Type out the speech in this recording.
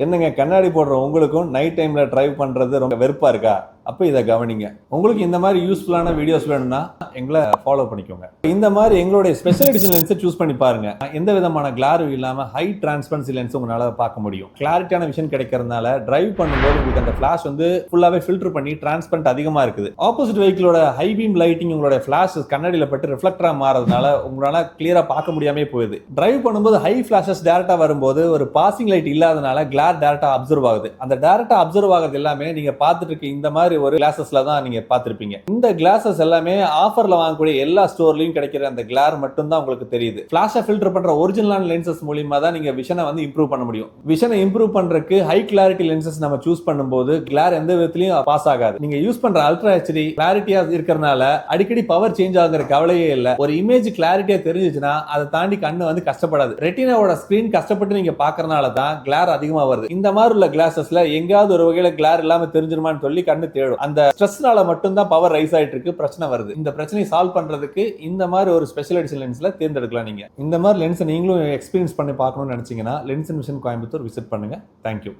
என்னங்க கண்ணாடி போடுற உங்களுக்கும் நைட் டைம்ல டிரைவ் பண்றது ரொம்ப வெறுப்பா இருக்கா? அப்ப இதை கவனிங்க. உங்களுக்கு இந்த மாதிரி யூஸ்ஃபுல்லான வீடியோஸ் வேணும்னா எங்களை ஃபாலோ பண்ணிக்கோங்க. இந்த மாதிரி எங்களுடைய ஸ்பெஷல் எடிஷன் லென்ஸை சூஸ் பண்ணி பாருங்க. எந்த விதமான கிளாரும் இல்லாம ஹை டிரான்ஸ்பரன்சி லென்ஸ் உங்களால பார்க்க முடியும். கிளாரிட்டியான விஷன் கிடைக்கிறதுனால டிரைவ் பண்ணும்போது உங்களுக்கு அந்த ஃபிளாஷ் வந்து ஃபுல்லாவே ஃபில்டர் பண்ணி டிரான்ஸ்பரண்ட் அதிகமா இருக்குது. ஆப்போசிட் வெஹிக்கிளோட ஹை பீம் லைட்டிங் உங்களோட ஃபிளாஷ் கண்ணாடியில பட்டு ரிஃப்ளெக்டரா மாறதுனால உங்களால கிளியரா பார்க்க முடியாம போகுது. டிரைவ் பண்ணும்போது ஹை ஃபிளாஷஸ் டைரக்டா வரும்போது ஒரு பாசிங் லைட் இல்லாதனால கிளார் டைரக்டா அப்சர்வ் ஆகுது. அந்த டைரக்டா அப்சர்வ் ஆகுது எல்லாமே நீங்க பார்த்துட்டு இருக்க இந்த மாதிரி ஒரு கிளாஸஸ்ல தான் நீங்க பார்த்திருப்பீங்க. இந்த கிளாஸஸ் எல்லாமே ஆஃபர்ல வாங்கக்கூடிய எல்லா ஸ்டோர்லயும் கிடைக்கிற அந்த கிளார் மட்டும் தான் உங்களுக்கு தெரியுது. ஃபிளாஷை ஃபில்டர் பண்ற ஒரிஜினலான லென்சஸ் மூலமா தான் நீங்க விஷனை வந்து இம்ப்ரூவ் பண்ண முடியும். விஷனை இம்ப்ரூவ் பண்றதுக்கு ஹை கிளாரிட்டி லென்சஸ் நம்ம சூஸ் பண்ணும்போது கிளார் எந்த விதத்திலையும் பாஸ் ஆகாது. நீங்க யூஸ் பண்ற அல்ட்ரா ஹெச்டி கிளாரிட்டியா இருக்கிறதுனால அடிக்கடி பவர் சேஞ்ச் ஆகுற கவலையே இல்ல. ஒரு இமேஜ் கிளாரிட்டியா தெரிஞ்சுச்சுன்னா அதை தாண்டி கண்ணு வந்து கஷ்டப்படாது. ரெட்டினாவோட ஸ்கிரீன் கஷ்டப்பட்டு நீங்க பாக்குறதுனால தான் கிளார் அதிகமா வருது. இந்த மாதிரி உள்ள கிளாஸஸ்ல எங்காவது ஒரு வகையில கிளார் இல்லாம தெரிஞ்சிருமான்னு சொல்லி கண்ணு தேடும். அந்த ஸ்ட்ரெஸ்னால மட்டும் தான் பவர் ரைஸ் ஆயிட்டு இருக்கு, பிரச்சனை வருது. இந்த பிரச்சனையை சால்வ் பண்றதுக்கு இந்த மாதிரி ஒரு ஸ்பெஷல் எடிஷன் லென்ஸ்ல தேர்ந்தெடுக்கலாம். நீங்க இந்த மாதிரி லென்ஸ் நீங்களும் எக்ஸ்பீரியன்ஸ் பண்ணி பார்க்கணும்னு நினைச்சீங்கன்னா லென்ஸ் இன் விஷன் கோயம்புத்தூர் விசிட் பண்ணுங்க. தேங்க்யூ.